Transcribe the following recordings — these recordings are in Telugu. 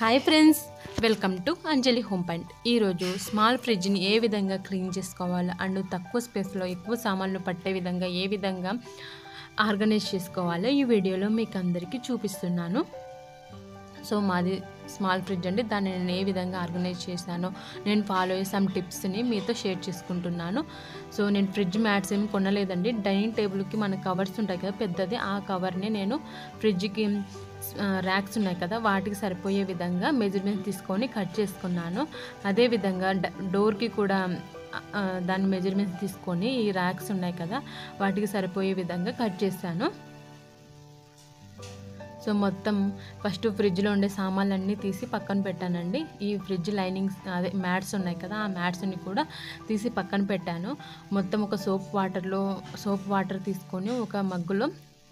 Hi friends, welcome to Anjali home point. ఈరోజు స్మాల్ ఫ్రిడ్జ్ని ఏ విధంగా క్లీన్ చేసుకోవాలో అండ్ తక్కువ స్పేస్లో ఎక్కువ సామాన్లు పట్టే విధంగా ఏ విధంగా ఆర్గనైజ్ చేసుకోవాలో ఈ వీడియోలో మీకు అందరికీ చూపిస్తున్నాను. సో మాది స్మాల్ ఫ్రిడ్జ్ అండి. దాన్ని నేను ఏ విధంగా ఆర్గనైజ్ చేశానో నేను ఫాలో అయ్యే సమ్ టిప్స్ని మీతో షేర్ చేసుకుంటున్నాను. సో నేను ఫ్రిడ్జ్ మ్యాట్స్ ఏమి కొనలేదండి. డైనింగ్ టేబుల్కి మన కవర్స్ ఉంటాయి కదా పెద్దది, ఆ కవర్ని నేను ఫ్రిడ్జ్కి ర్యాక్స్ ఉన్నాయి కదా వాటికి సరిపోయే విధంగా మెజర్మెంట్ తీసుకొని కట్ చేసుకున్నాను. అదేవిధంగా డోర్కి కూడా దాని మెజర్మెంట్స్ తీసుకొని ఈ ర్యాక్స్ ఉన్నాయి కదా వాటికి సరిపోయే విధంగా కట్ చేశాను. సో మొత్తం ఫస్ట్ ఫ్రిడ్జ్లో ఉండే సామాన్లన్నీ తీసి పక్కన పెట్టానండి. ఈ ఫ్రిడ్జ్ లైనింగ్స్ అదే మ్యాట్స్ ఉన్నాయి కదా ఆ మ్యాట్స్ని కూడా తీసి పక్కన పెట్టాను. మొత్తం ఒక సోప్ వాటర్ తీసుకొని ఒక మగ్గులో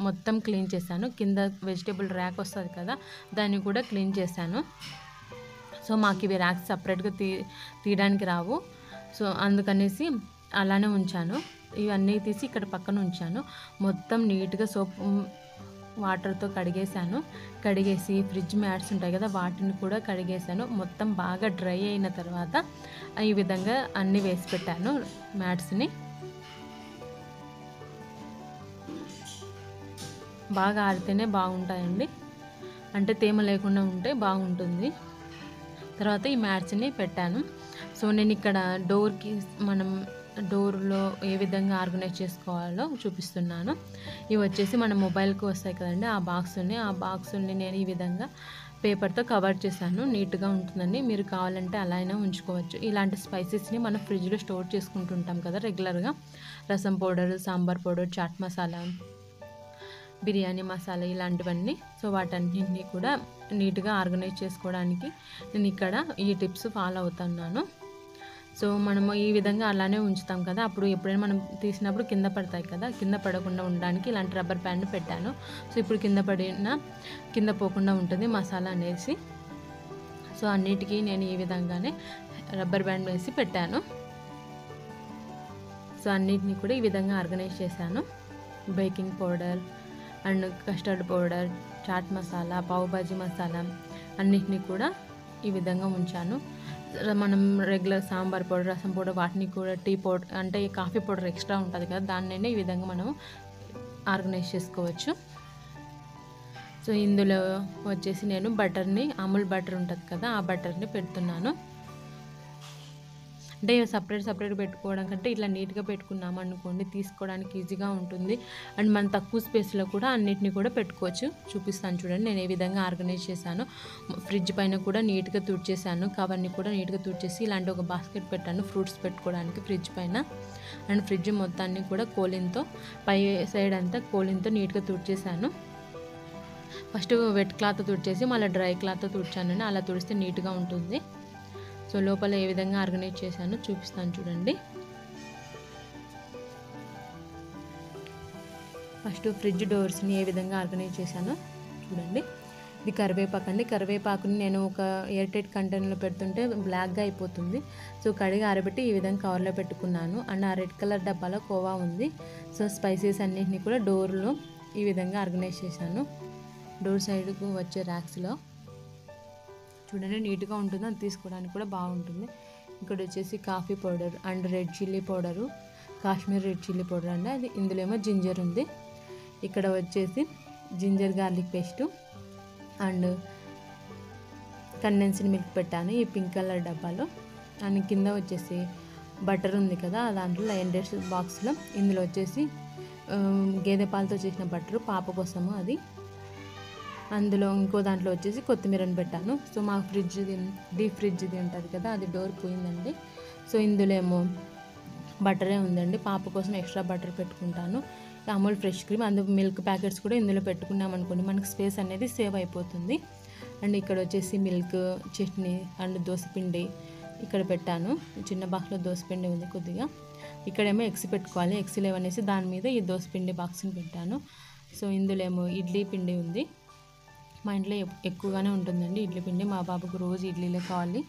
మొత్తం క్లీన్ చేశాను. కింద వెజిటేబుల్ ర్యాక్ వస్తుంది కదా దాన్ని కూడా క్లీన్ చేశాను. సో మాకు ఇవి ర్యాక్స్ సపరేట్గా తీయడానికి రావు, సో అందుకనేసి అలానే ఉంచాను. ఇవన్నీ తీసి ఇక్కడ పక్కన ఉంచాను. మొత్తం నీట్గా సోప్ వాటర్తో కడిగేసి ఫ్రిడ్జ్ మ్యాట్స్ ఉంటాయి కదా వాటిని కూడా కడిగేసాను. మొత్తం బాగా డ్రై అయిన తర్వాత ఈ విధంగా అన్నీ వేసి పెట్టాను. మ్యాట్స్ని బాగా ఆరితేనే బాగుంటాయండి, అంటే తేమ లేకుండా ఉంటే బాగుంటుంది. తర్వాత ఈ మ్యాట్స్ని పెట్టాను. సో నేను ఇక్కడ డోర్లో ఏ విధంగా ఆర్గనైజ్ చేసుకోవాలో చూపిస్తున్నాను. ఇవి వచ్చేసి మన మొబైల్కి వస్తాయి కదండి, ఆ బాక్సుల్ని నేను ఈ విధంగా పేపర్తో కవర్ చేశాను. నీట్గా ఉంటుందండి. మీరు కావాలంటే అలా అయినా ఉంచుకోవచ్చు. ఇలాంటి స్పైసెస్ని మనం ఫ్రిడ్జ్లో స్టోర్ చేసుకుంటుంటాం కదా రెగ్యులర్గా, రసం పౌడర్, సాంబార్ పౌడర్, చాట్ మసాలా, బిర్యానీ మసాలా ఇలాంటివన్నీ. సో వాటన్నింటినీ కూడా నీట్గా ఆర్గనైజ్ చేసుకోవడానికి నేను ఇక్కడ ఈ టిప్స్ ఫాలో అవుతున్నాను. సో మనము ఈ విధంగా అలానే ఉంచుతాం కదా, అప్పుడు ఎప్పుడైనా మనం తీసినప్పుడు కింద పడతాయి కదా, కింద పడకుండా ఉండడానికి ఇలాంటి రబ్బర్ బ్యాండ్ పెట్టాను. సో ఇప్పుడు కింద పోకుండా ఉంటుంది మసాలా అనేసి. సో అన్నిటికీ నేను ఈ విధంగానే రబ్బర్ బ్యాండ్ వేసి పెట్టాను. సో అన్నిటినీ కూడా ఈ విధంగా ఆర్గనైజ్ చేశాను. Baking powder and custard powder, chaat masala, pav bhaji masala అన్నిటినీ కూడా ఈ విధంగా ఉంచాను. మనం regular sambar powder, rasam powder వాటిని కూడా టీ పౌడర్ అంటే కాఫీ పౌడర్ ఎక్స్ట్రా ఉంటుంది కదా దాన్నైనా ఈ విధంగా మనం ఆర్గనైజ్ చేసుకోవచ్చు. సో ఇందులో వచ్చేసి నేను అమూల్ బటర్ ఉంటుంది కదా ఆ బటర్ని పెడుతున్నాను. అంటే సపరేట్ పెట్టుకోవడం కంటే ఇట్లా నీట్గా పెట్టుకున్నాము అనుకోండి తీసుకోవడానికి ఈజీగా ఉంటుంది. అండ్ మనం తక్కువ స్పేస్లో కూడా అన్నిటిని కూడా పెట్టుకోవచ్చు. చూపిస్తాను చూడండి నేను ఏ విధంగా ఆర్గనైజ్ చేశాను. ఫ్రిడ్జ్ పైన కూడా నీట్గా తుడిచేసాను, కవర్ని కూడా నీట్గా తుడిచేసి ఇలాంటి ఒక బాస్కెట్ పెట్టాను ఫ్రూట్స్ పెట్టుకోవడానికి ఫ్రిడ్జ్ పైన. అండ్ ఫ్రిడ్జ్ మొత్తాన్ని కూడా పై సైడ్ అంతా కోలిన్తో నీట్గా తుడిచేసాను. ఫస్ట్ వెట్ క్లాత్ తుడిచేసి మళ్ళీ డ్రై క్లాత్ తుడిచానండి. అలా తుడిస్తే నీట్గా ఉంటుంది. సో లోపల ఏ విధంగా ఆర్గనైజ్ చేశానో చూపిస్తాను చూడండి. ఫస్ట్ ఫ్రిడ్జ్ డోర్స్ని ఏ విధంగా ఆర్గనైజ్ చేశానో చూడండి. ఇది కరివేపాకు అండి. కరివేపాకుని నేను ఒక ఎయిర్ టైట్ కంటైనర్లో పెడుతుంటే బ్లాక్గా అయిపోతుంది. సో కడిగి ఆరబెట్టి ఈ విధంగా కవర్లో పెట్టుకున్నాను. అండ్ ఆ రెడ్ కలర్ డబ్బాలో కోవా ఉంది. సో స్పైసెస్ అన్నింటినీ కూడా డోర్లో ఈ విధంగా ఆర్గనైజ్ చేశాను. డోర్ సైడ్కు వచ్చే ర్యాక్స్లో చూడండి నీట్గా ఉంటుంది, అది తీసుకోవడానికి కూడా బాగుంటుంది. ఇక్కడ వచ్చేసి coffee powder and red chilli powder, Kashmir red chilli powder అండి. అది ఇందులో ఏమో జింజర్ ఉంది. ఇక్కడ వచ్చేసి ginger garlic paste and condensed milk పెట్టాను ఈ పింక్ కలర్ డబ్బాలో. అండ్ కింద వచ్చేసి బటర్ ఉంది కదా దాంట్లో లైన్ డేట్స్ బాక్స్లో. ఇందులో వచ్చేసి గేదె పాలతో చేసిన బటరు పాప కోసము అది. అందులో ఇంకో దాంట్లో వచ్చేసి కొత్తిమీరని పెట్టాను. సో మా డీప్ ఫ్రిడ్జ్ది ఉంటుంది కదా అది డోర్ పోయిందండి. సో ఇందులో ఏమో బటరే ఉందండి, పాప కోసం ఎక్స్ట్రా బటర్ పెట్టుకుంటాను. అమూల్ ఫ్రెష్ క్రీమ్, అందులో మిల్క్ ప్యాకెట్స్ కూడా ఇందులో పెట్టుకున్నాం అనుకోండి మనకి స్పేస్ అనేది సేవ్ అయిపోతుంది. అండ్ ఇక్కడ వచ్చేసి మిల్క్, చట్నీ అండ్ దోసపిండి ఇక్కడ పెట్టాను. చిన్న బాక్స్లో దోసపిండి ఉంది కొద్దిగా. ఇక్కడేమో ఎగ్స్ పెట్టుకోవాలి, ఎగ్స్ లేవనేసి దాని మీద ఈ దోసపిండి బాక్స్ని పెట్టాను. సో ఇందులో ఏమో ఇడ్లీ పిండి ఉంది. మా ఇంట్లో ఎక్కువగానే ఉంటుందండి ఇడ్లీ పిండి, మా బాబుకు రోజు ఇడ్లీలే కావాలి.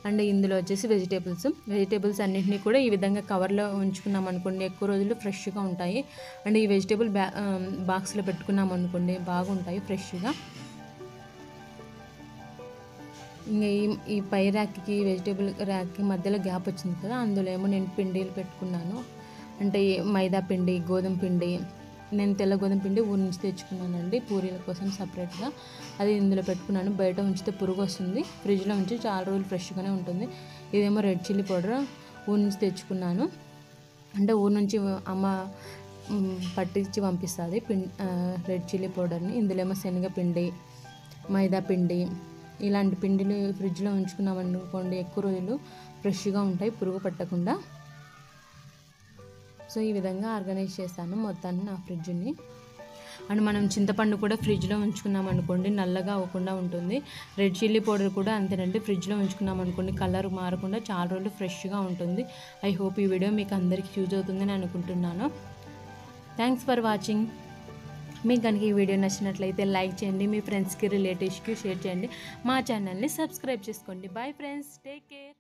అండ్ ఇందులో వచ్చేసి వెజిటేబుల్స్ అన్నింటినీ కూడా ఈ విధంగా కవర్లో ఉంచుకున్నాం అనుకోండి ఎక్కువ రోజులు ఫ్రెష్గా ఉంటాయి. అండ్ ఈ వెజిటేబుల్ బాక్స్లో పెట్టుకున్నాం అనుకోండి బాగుంటాయి ఫ్రెష్గా. ఇంకా ఈ పై ర్యాక్కి వెజిటేబుల్ ర్యాక్కి మధ్యలో గ్యాప్ వచ్చింది కదా, అందులో ఏమో నేను పిండిలు పెట్టుకున్నాను. అంటే మైదా పిండి, గోధుమ పిండి. నేను తెల్ల గోధుమ పిండి ఊరి నుంచి తెచ్చుకున్నానండి పూరీల కోసం సపరేట్గా. అది ఇందులో పెట్టుకున్నాను. బయట ఉంచితే పురుగు వస్తుంది, ఫ్రిడ్జ్లో ఉంచి చాలా రోజులు ఫ్రెష్గానే ఉంటుంది. ఇదేమో రెడ్ చిల్లీ పౌడర్ ఊరి నుంచి తెచ్చుకున్నాను. అంటే ఊరి నుంచి అమ్మ పట్టించి పంపిస్తుంది రెడ్ చిల్లీ పౌడర్ని. ఇందులో ఏమో శనగపిండి, మైదా పిండి, ఇలాంటి పిండిలు ఫ్రిడ్జ్లో ఉంచుకున్నామనుకోండి ఎక్కువ రోజులు ఫ్రెష్గా ఉంటాయి, పురుగు పట్టకుండా. సో ఈ విధంగా ఆర్గనైజ్ చేస్తాను మొత్తాన్ని నా ఫ్రిడ్జ్ని. అండ్ మనం చింతపండు కూడా ఫ్రిడ్జ్లో ఉంచుకున్నాం అనుకోండి నల్లగా అవ్వకుండా ఉంటుంది. రెడ్ చిల్లీ పౌడర్ కూడా అంతేనండి, ఫ్రిడ్జ్లో ఉంచుకున్నాం అనుకోండి కలర్ మారకుండా చాలా రోజులు ఫ్రెష్గా ఉంటుంది. ఐ హోప్ ఈ వీడియో మీకు అందరికీ యూజ్ అవుతుందని అనుకుంటున్నాను. Thanks for watching. మీకు కనుక ఈ వీడియో నచ్చినట్లయితే లైక్ చేయండి, మీ ఫ్రెండ్స్కి రిలేటివ్స్కి షేర్ చేయండి, మా ఛానల్ని సబ్స్క్రైబ్ చేసుకోండి. Bye friends, take care.